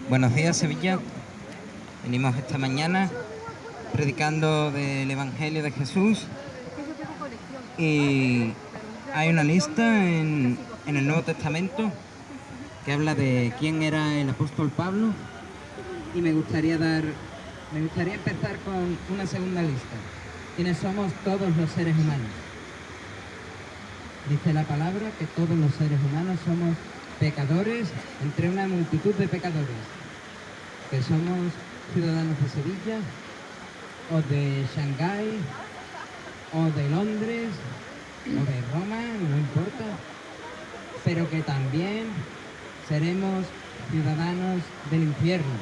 Buenos días, Sevilla. Venimos esta mañana predicando del Evangelio de Jesús y hay una lista en el Nuevo Testamento que habla de quién era el apóstol Pablo y me gustaría empezar con una segunda lista. ¿Quiénes somos todos los seres humanos? Dice la palabra que todos los seres humanos somos pecadores entre una multitud de pecadores, que somos ciudadanos de Sevilla, o de Shanghái, o de Londres, o de Roma, no importa, pero que también seremos ciudadanos del infierno,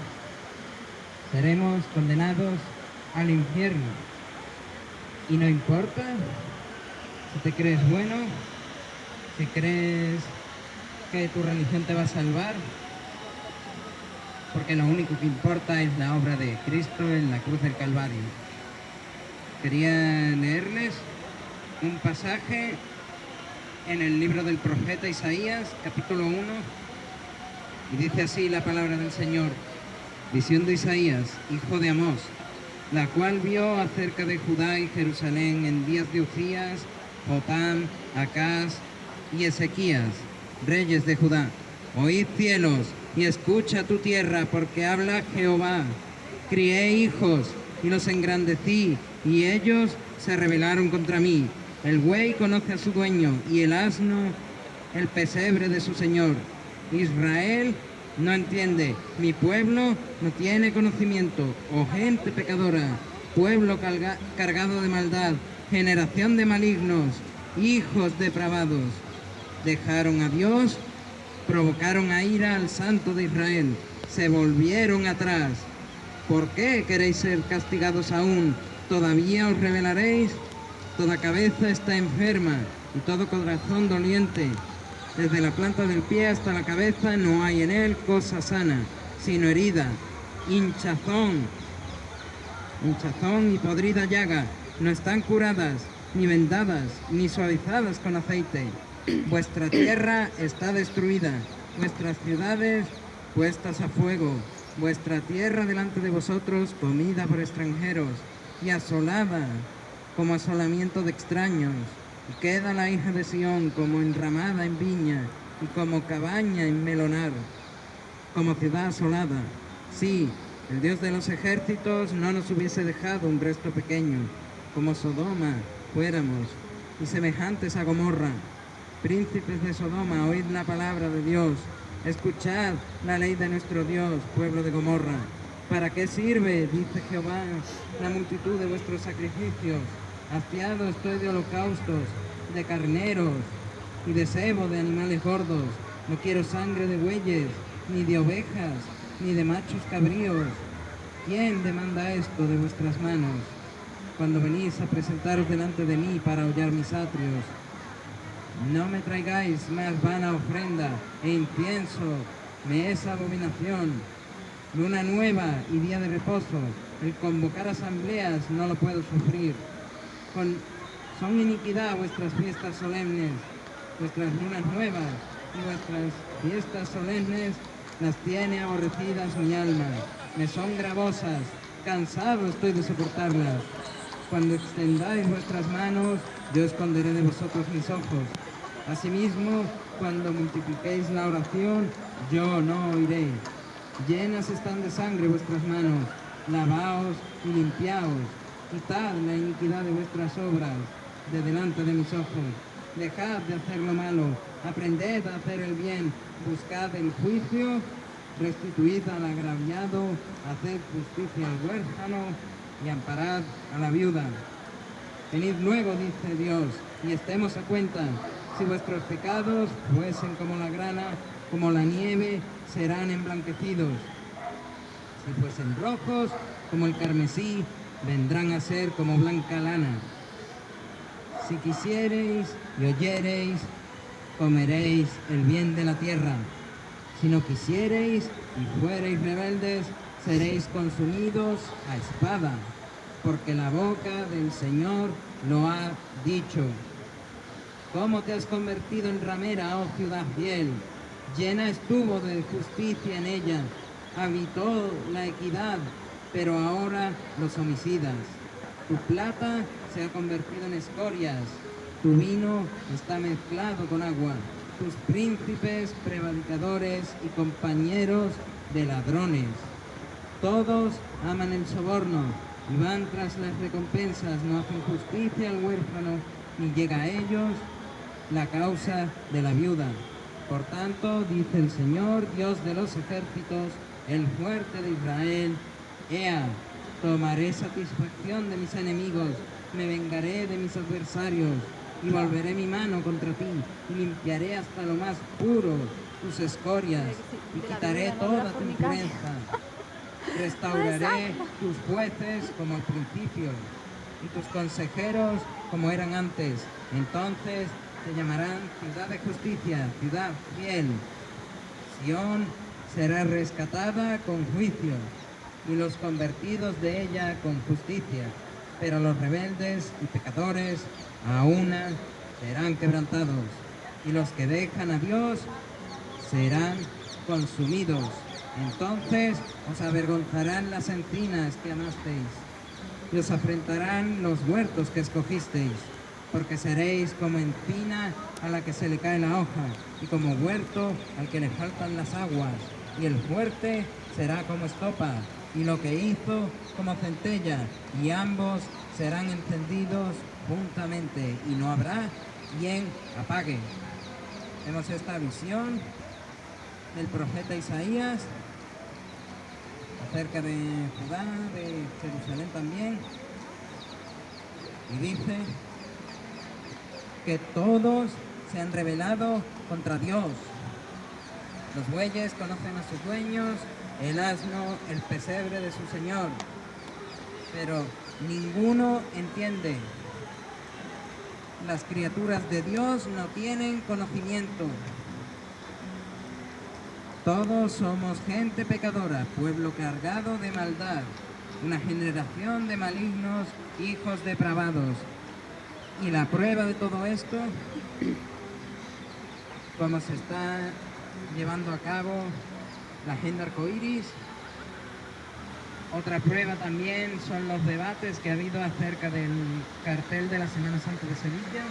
seremos condenados al infierno. Y no importa si te crees bueno, si crees que tu religión te va a salvar, porque lo único que importa es la obra de Cristo en la cruz del Calvario. Quería leerles un pasaje en el libro del profeta Isaías, capítulo 1, y dice así la palabra del Señor: visión de Isaías, hijo de Amós, la cual vio acerca de Judá y Jerusalén en días de Uzías, Jotam, Acaz y Ezequías, reyes de Judá. Oíd cielos y escucha tu tierra, porque habla Jehová. Crié hijos y los engrandecí, y ellos se rebelaron contra mí. El buey conoce a su dueño, y el asno el pesebre de su señor. Israel no entiende, mi pueblo no tiene conocimiento. Oh gente pecadora, pueblo cargado de maldad, generación de malignos, hijos depravados. Dejaron a Dios, provocaron a ira al Santo de Israel, se volvieron atrás. ¿Por qué queréis ser castigados aún? ¿Todavía os rebelaréis? Toda cabeza está enferma y todo corazón doliente. Desde la planta del pie hasta la cabeza no hay en él cosa sana, sino herida, hinchazón y podrida llaga. No están curadas, ni vendadas, ni suavizadas con aceite. Vuestra tierra está destruida, vuestras ciudades puestas a fuego, vuestra tierra delante de vosotros comida por extranjeros y asolada como asolamiento de extraños. Y queda la hija de Sión como enramada en viña y como cabaña en melonar, como ciudad asolada. Sí, el Dios de los ejércitos no nos hubiese dejado un resto pequeño, como Sodoma fuéramos, y semejantes a Gomorra. Príncipes de Sodoma, oíd la palabra de Dios, escuchad la ley de nuestro Dios, pueblo de Gomorra. ¿Para qué sirve, dice Jehová, la multitud de vuestros sacrificios? Hastiado estoy de holocaustos, de carneros y de cebo de animales gordos. No quiero sangre de bueyes, ni de ovejas, ni de machos cabríos. ¿Quién demanda esto de vuestras manos, cuando venís a presentaros delante de mí para hollar mis atrios? No me traigáis más vana ofrenda e incienso, me es abominación. Luna nueva y día de reposo, el convocar asambleas no lo puedo sufrir. Son iniquidad vuestras fiestas solemnes, vuestras lunas nuevas y vuestras fiestas solemnes las tiene aborrecidas mi alma. Me son gravosas, cansado estoy de soportarlas. Cuando extendáis vuestras manos, yo esconderé de vosotros mis ojos. Asimismo, cuando multipliquéis la oración, yo no oiré. Llenas están de sangre vuestras manos, lavaos y limpiaos. Quitad la iniquidad de vuestras obras de delante de mis ojos. Dejad de hacer lo malo, aprended a hacer el bien, buscad el juicio, restituid al agraviado, haced justicia al huérfano y amparad a la viuda. Venid luego, dice Dios, y estemos a cuenta. Si vuestros pecados fuesen como la grana, como la nieve, serán emblanquecidos. Si fuesen rojos como el carmesí, vendrán a ser como blanca lana. Si quisiereis y oyereis, comeréis el bien de la tierra. Si no quisiereis y fuereis rebeldes, seréis consumidos a espada, porque la boca del Señor lo ha dicho. ¿Cómo te has convertido en ramera, oh ciudad fiel? Llena estuvo de justicia en ella, habitó la equidad, pero ahora los homicidas. Tu plata se ha convertido en escorias, tu vino está mezclado con agua, tus príncipes, prevaricadores y compañeros de ladrones. Todos aman el soborno y van tras las recompensas, no hacen justicia al huérfano, ni llega a ellos la causa de la viuda. Por tanto, dice el Señor, Dios de los ejércitos, el fuerte de Israel: Ea, tomaré satisfacción de mis enemigos, me vengaré de mis adversarios, y volveré mi mano contra ti, y limpiaré hasta lo más puro tus escorias, y quitaré toda tu impureza. Restauraré tus jueces como al principio, y tus consejeros como eran antes. Entonces se llamarán ciudad de justicia, ciudad fiel. Sión será rescatada con juicio, y los convertidos de ella con justicia. Pero los rebeldes y pecadores a una serán quebrantados, y los que dejan a Dios serán consumidos. Entonces os avergonzarán las encinas que amasteis, y os afrentarán los huertos que escogisteis, porque seréis como encina a la que se le cae la hoja, y como huerto al que le faltan las aguas, y el fuerte será como estopa, y lo que hizo como centella, y ambos serán encendidos juntamente, y no habrá quien apague. Vemos esta visión del profeta Isaías acerca de Judá, de Jerusalén también, y dice que todos se han rebelado contra Dios. Los bueyes conocen a sus dueños, el asno el pesebre de su señor, pero ninguno entiende. Las criaturas de Dios no tienen conocimiento. Todos somos gente pecadora, pueblo cargado de maldad, una generación de malignos, hijos depravados. Y la prueba de todo esto, cómo se está llevando a cabo la agenda arcoíris. Otra prueba también son los debates que ha habido acerca del cartel de la Semana Santa de Sevilla.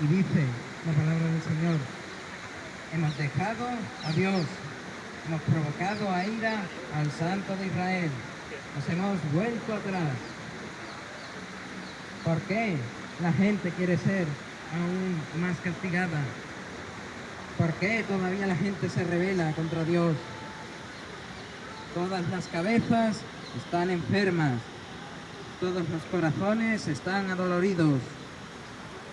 Y dice la palabra del Señor: hemos dejado a Dios, hemos provocado a ira al Santo de Israel, nos hemos vuelto atrás. ¿Por qué la gente quiere ser aún más castigada? ¿Por qué todavía la gente se rebela contra Dios? Todas las cabezas están enfermas, todos los corazones están adoloridos.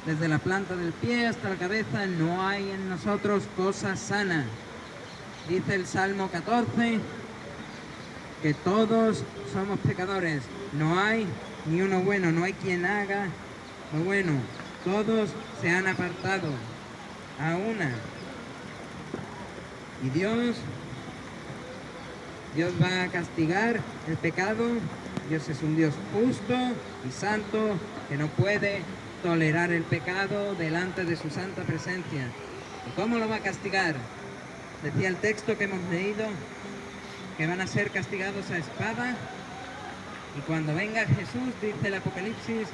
Desde la planta del pie hasta la cabeza no hay en nosotros cosa sana. Dice el Salmo 14 que todos somos pecadores, no hay ni uno bueno, no hay quien haga lo bueno, todos se han apartado a una. Y Dios va a castigar el pecado. Dios es un Dios justo y santo que no puede tolerar el pecado delante de su santa presencia. ¿Y cómo lo va a castigar? Decía el texto que hemos leído que van a ser castigados a espada, y cuando venga Jesús, dice el Apocalipsis,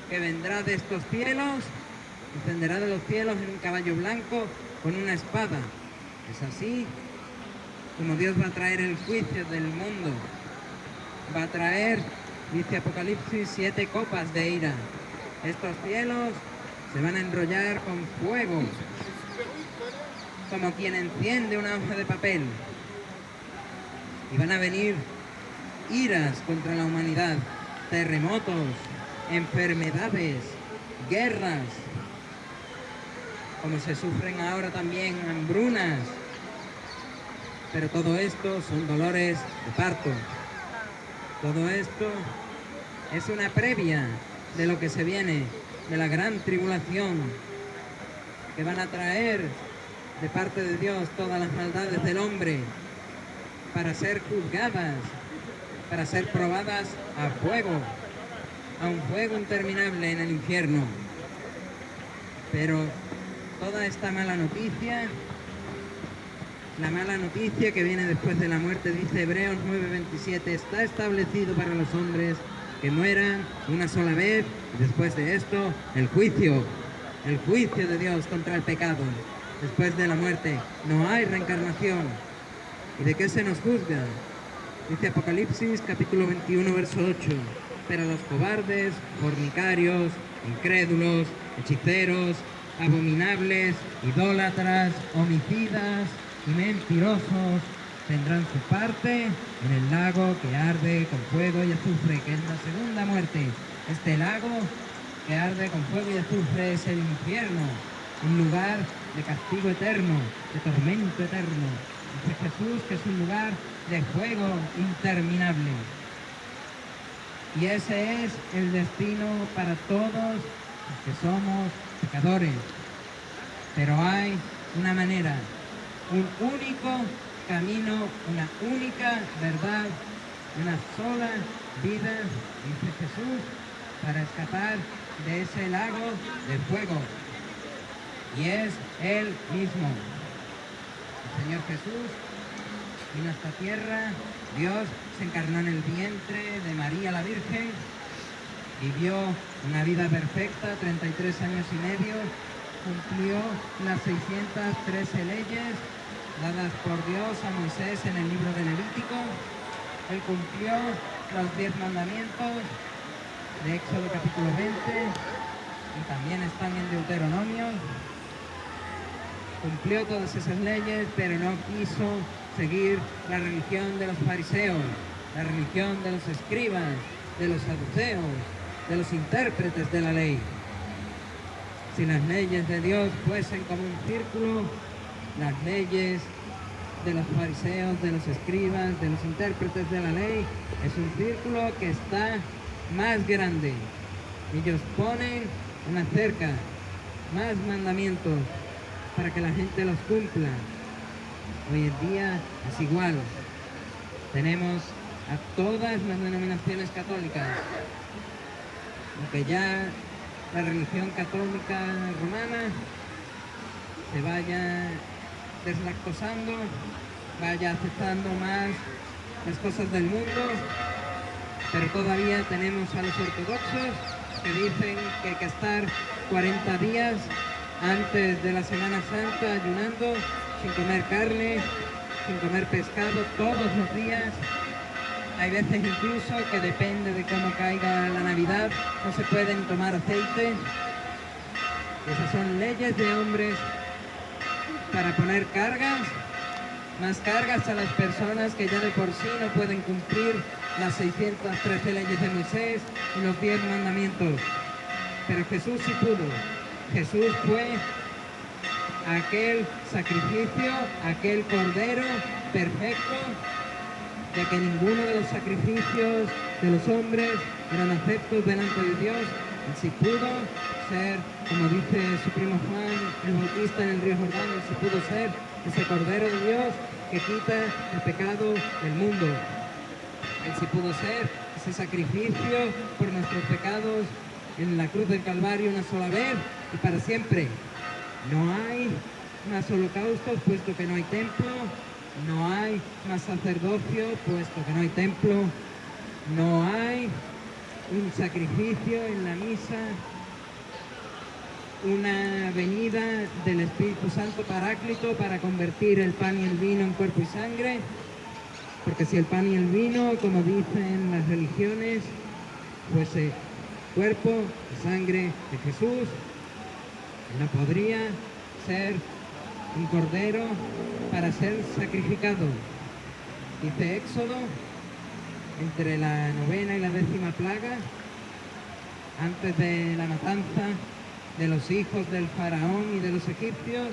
que vendrá de estos cielos, descenderá de los cielos en un caballo blanco con una espada. Es así como Dios va a traer el juicio del mundo. Va a traer, dice Apocalipsis, 7 copas de ira. Estos cielos se van a enrollar con fuego, como quien enciende una hoja de papel. Y van a venir iras contra la humanidad, terremotos, enfermedades, guerras, como se sufren ahora también hambrunas. Pero todo esto son dolores de parto. Todo esto es una previa de lo que se viene, de la gran tribulación, que van a traer de parte de Dios todas las maldades del hombre para ser juzgadas, para ser probadas a fuego, a un fuego interminable en el infierno. Pero toda esta mala noticia La mala noticia que viene después de la muerte, dice Hebreos 9:27, está establecido para los hombres que mueran una sola vez y después de esto el juicio de Dios contra el pecado. Después de la muerte no hay reencarnación. ¿Y de qué se nos juzga? Dice Apocalipsis capítulo 21 verso 8, pero los cobardes, fornicarios, incrédulos, hechiceros, abominables, idólatras, homicidas y mentirosos tendrán su parte en el lago que arde con fuego y azufre, que es la segunda muerte. Este lago que arde con fuego y azufre es el infierno, un lugar de castigo eterno, de tormento eterno. Dice Jesús que es un lugar de fuego interminable. Y ese es el destino para todos los que somos pecadores. Pero hay una manera, un único camino, una única verdad, una sola vida, dice Jesús, para escapar de ese lago de fuego. Y es Él mismo. El Señor Jesús vino a esta tierra, Dios se encarnó en el vientre de María la Virgen, vivió una vida perfecta, 33 años y medio, cumplió las 613 leyes dadas por Dios a Moisés en el libro de Levítico. Él cumplió los 10 mandamientos de Éxodo capítulo 20 y también están en Deuteronomio. Cumplió todas esas leyes, pero no quiso seguir la religión de los fariseos, la religión de los escribas, de los saduceos, de los intérpretes de la ley. Si las leyes de Dios fuesen como un círculo, las leyes de los fariseos, de los escribas, de los intérpretes de la ley, es un círculo que está más grande. Ellos ponen una cerca, más mandamientos para que la gente los cumpla. Hoy en día es igual. Tenemos a todas las denominaciones católicas, aunque ya la religión católica romana se vaya deslactosando, vaya aceptando más las cosas del mundo, pero todavía tenemos a los ortodoxos que dicen que hay que estar 40 días antes de la Semana Santa ayunando, sin comer carne, sin comer pescado todos los días. Hay veces incluso que depende de cómo caiga la Navidad, no se pueden tomar aceite. Esas son leyes de hombres para poner cargas, más cargas a las personas que ya de por sí no pueden cumplir las 613 leyes de Moisés y los 10 mandamientos. Pero Jesús sí pudo. Jesús fue aquel sacrificio, aquel cordero perfecto, ya que ninguno de los sacrificios de los hombres eran aceptos delante de Dios. Él sí pudo ser, como dice su primo Juan el Bautista en el río Jordán, él sí pudo ser ese cordero de Dios que quita el pecado del mundo. Él sí pudo ser ese sacrificio por nuestros pecados en la cruz del Calvario una sola vez y para siempre. No hay más holocaustos puesto que no hay templo, no hay más sacerdocio puesto que no hay templo, no hay un sacrificio en la misa, una venida del Espíritu Santo Paráclito para convertir el pan y el vino en cuerpo y sangre, porque si el pan y el vino, como dicen las religiones, fuese cuerpo y sangre de Jesús, no podría ser un cordero para ser sacrificado. Dice Éxodo, entre la 9ª y la 10ª plaga, antes de la matanza de los hijos del faraón y de los egipcios,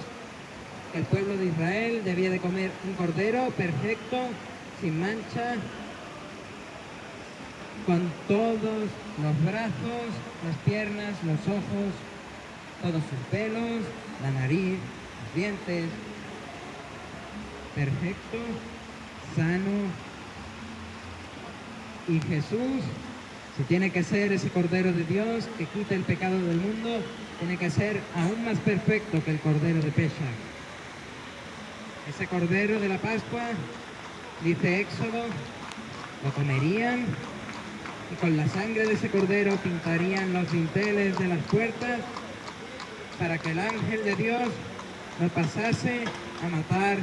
el pueblo de Israel debía de comer un cordero perfecto, sin mancha, con todos los brazos, las piernas, los ojos, todos sus pelos, la nariz, los dientes, perfecto, sano. Y Jesús, si tiene que ser ese Cordero de Dios que quita el pecado del mundo, tiene que ser aún más perfecto que el Cordero de Pesach. ese cordero de la Pascua, dice Éxodo, lo comerían y con la sangre de ese cordero pintarían los dinteles de las puertas para que el ángel de Dios no pasase a matar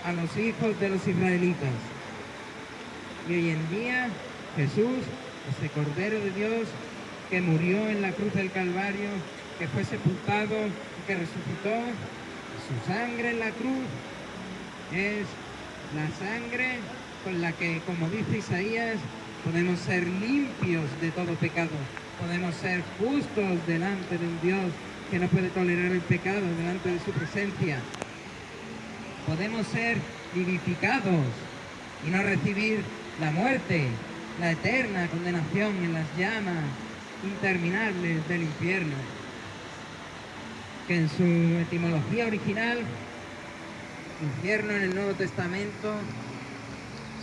a los hijos de los israelitas. Y hoy en día Jesús, ese Cordero de Dios que murió en la cruz del Calvario, que fue sepultado y que resucitó, su sangre en la cruz es la sangre con la que, como dice Isaías, podemos ser limpios de todo pecado, podemos ser justos delante de un Dios que no puede tolerar el pecado delante de su presencia. Podemos ser vivificados y no recibir la muerte, la eterna condenación en las llamas interminables del infierno, que en su etimología original, infierno en el Nuevo Testamento,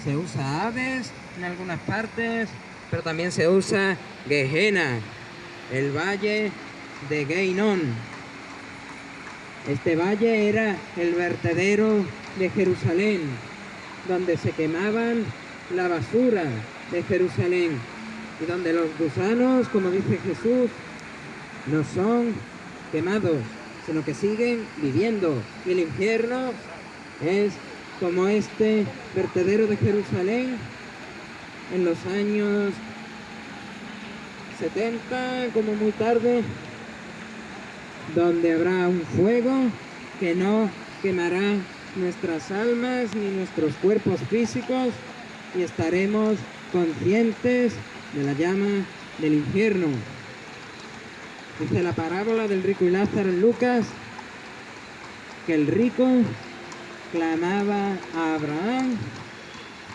se usa Hades en algunas partes, pero también se usa Gehenna, el valle de Geinón. Este valle era el vertedero de Jerusalén, donde se quemaban la basura de Jerusalén y donde los gusanos, como dice Jesús, no son quemados, sino que siguen viviendo. Y el infierno es como este vertedero de Jerusalén en los años 70, como muy tarde, donde habrá un fuego que no quemará nuestras almas ni nuestros cuerpos físicos y estaremos conscientes de la llama del infierno. Dice la parábola del rico y Lázaro en Lucas que el rico clamaba a Abraham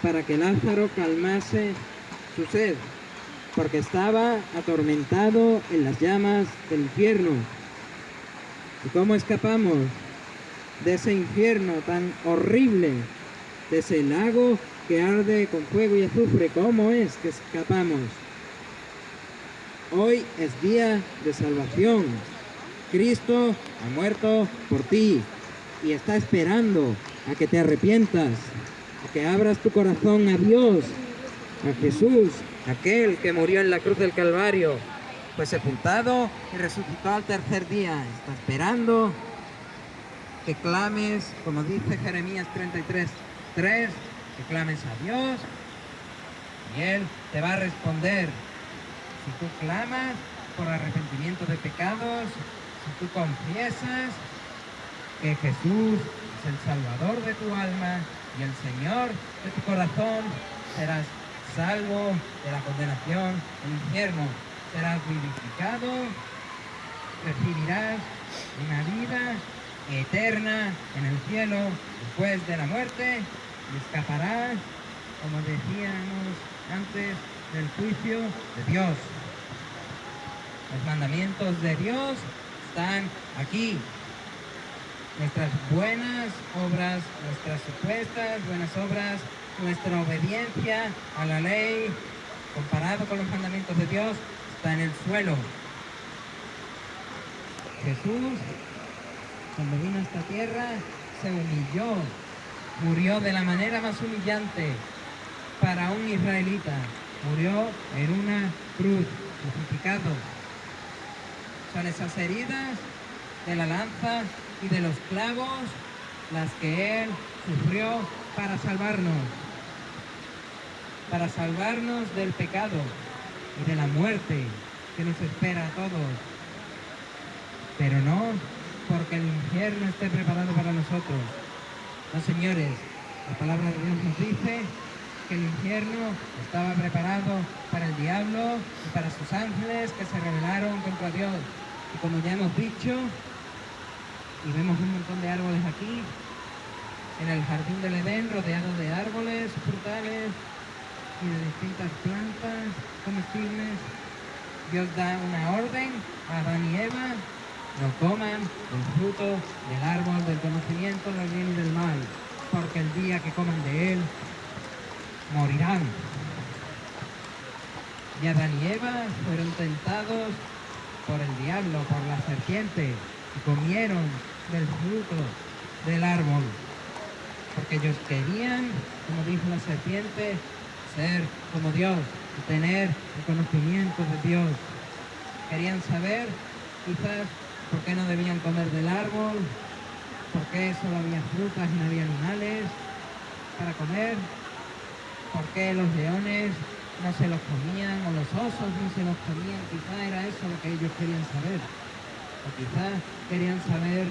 para que Lázaro calmase su sed, porque estaba atormentado en las llamas del infierno. ¿Y cómo escapamos de ese infierno tan horrible, de ese lago que arde con fuego y azufre? ¿Cómo es que escapamos? Hoy es día de salvación. Cristo ha muerto por ti y está esperando a que te arrepientas, a que abras tu corazón a Dios, a Jesús, aquel que murió en la cruz del Calvario, fue sepultado y resucitó al tercer día. Está esperando que clames, como dice Jeremías 33:3, que clames a Dios y Él te va a responder. Si tú clamas por arrepentimiento de pecados, si tú confiesas que Jesús es el Salvador de tu alma y el Señor de tu corazón, serás salvo de la condenación del infierno, serás vivificado, recibirás una vida eterna en el cielo después de la muerte y escaparás, como decíamos antes, del juicio de Dios. Los mandamientos de Dios están aquí. Nuestras buenas obras, nuestras supuestas buenas obras, nuestra obediencia a la ley, comparado con los mandamientos de Dios, está en el suelo. Jesús, cuando vino a esta tierra, se humilló, murió de la manera más humillante para un israelita. Murió en una cruz, crucificado. Son esas heridas de la lanza y de los clavos las que Él sufrió para salvarnos del pecado y de la muerte que nos espera a todos. Pero no porque el infierno esté preparado para nosotros. No, señores, la palabra de Dios nos dice que el infierno estaba preparado para el diablo y para sus ángeles que se rebelaron contra Dios. Y como ya hemos dicho, y vemos un montón de árboles aquí, en el jardín del Edén, rodeado de árboles frutales y de distintas plantas comestibles, Dios da una orden a Adán y Eva: no coman el fruto del árbol del conocimiento del bien y del mal, porque el día que coman de él, morirán. Y Adán y Eva fueron tentados por el diablo, por la serpiente, y comieron del fruto del árbol. porque ellos querían, como dijo la serpiente, ser como Dios, y tener el conocimiento de Dios. Querían saber, quizás, por qué no debían comer del árbol, por qué solo había frutas y no había animales para comer, por qué los leones no se los comían o los osos no se los comían. Quizá era eso lo que ellos querían saber. O quizá querían saber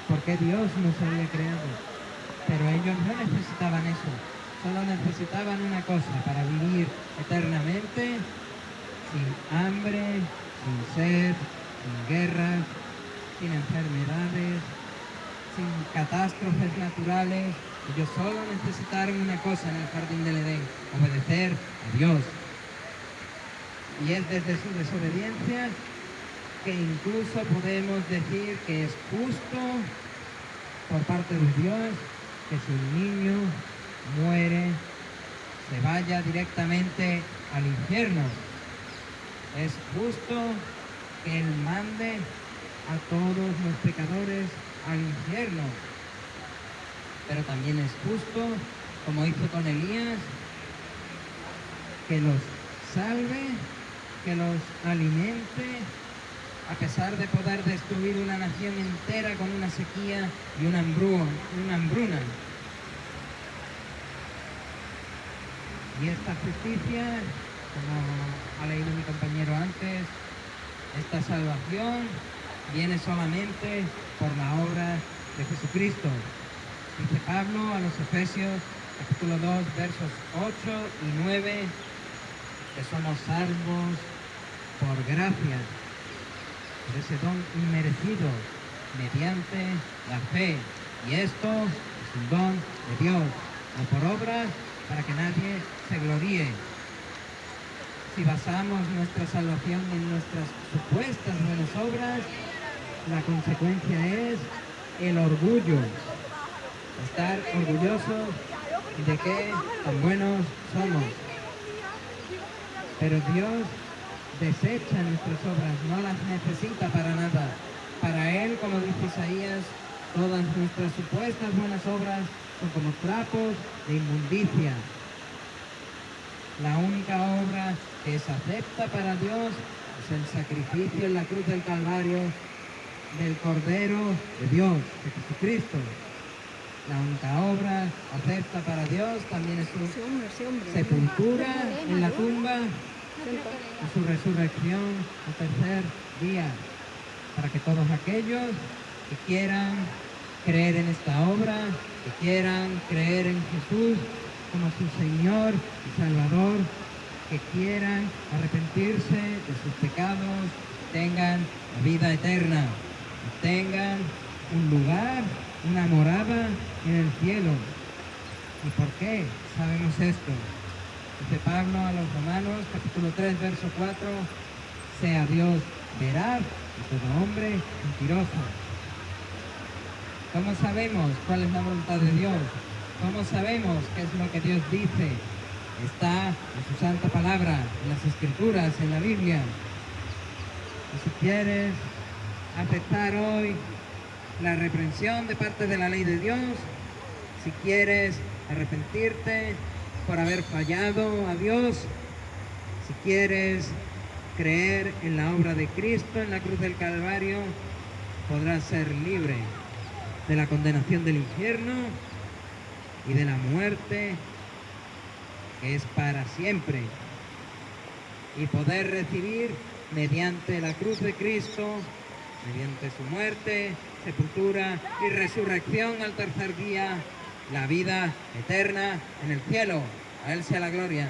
por qué Dios nos había creado. Pero ellos no necesitaban eso. Solo necesitaban una cosa para vivir eternamente, sin hambre, sin sed, sin guerras, sin enfermedades, sin catástrofes naturales. Ellos solo necesitaron una cosa en el jardín del Edén: obedecer a Dios. Y es desde su desobediencia que incluso podemos decir que es justo por parte de Dios que si un niño muere, se vaya directamente al infierno. Es justo que Él mande a todos los pecadores al infierno. Pero también es justo, como hizo con Elías, que los salve, que los alimente, a pesar de poder destruir una nación entera con una sequía y una hambruna. Y esta justicia, como ha leído mi compañero antes, esta salvación viene solamente por la obra de Jesucristo. Dice Pablo a los Efesios, capítulo 2, versos 8 y 9, que somos salvos por gracia, por ese don inmerecido, mediante la fe. Y esto es un don de Dios, no por obras, para que nadie se gloríe. Si basamos nuestra salvación en nuestras supuestas buenas obras, la consecuencia es el orgullo. Estar orgullosos de que tan buenos somos. Pero Dios desecha nuestras obras, no las necesita para nada. Para Él, como dice Isaías, todas nuestras supuestas buenas obras son como trapos de inmundicia. La única obra que es acepta para Dios es el sacrificio en la cruz del Calvario del Cordero de Dios, de Jesucristo. La única obra acepta para Dios también es su sepultura en la tumba y su resurrección al tercer día, para que todos aquellos que quieran creer en esta obra, que quieran creer en Jesús como su Señor y Salvador, que quieran arrepentirse de sus pecados, tengan la vida eterna, tengan un lugar, una morada en el cielo. ¿Y por qué sabemos esto? Dice Pablo a los Romanos, capítulo 3, verso 4, sea Dios veraz y todo hombre mentiroso. ¿Cómo sabemos cuál es la voluntad de Dios? ¿Cómo sabemos qué es lo que Dios dice? Está en su santa palabra, en las Escrituras, en la Biblia. Y si quieres aceptar hoy la reprensión de parte de la ley de Dios, si quieres arrepentirte por haber fallado a Dios, si quieres creer en la obra de Cristo en la cruz del Calvario, podrás ser libre de la condenación del infierno y de la muerte, que es para siempre, y poder recibir mediante la cruz de Cristo, mediante su muerte, sepultura y resurrección al tercer día, la vida eterna en el cielo. A Él sea la gloria.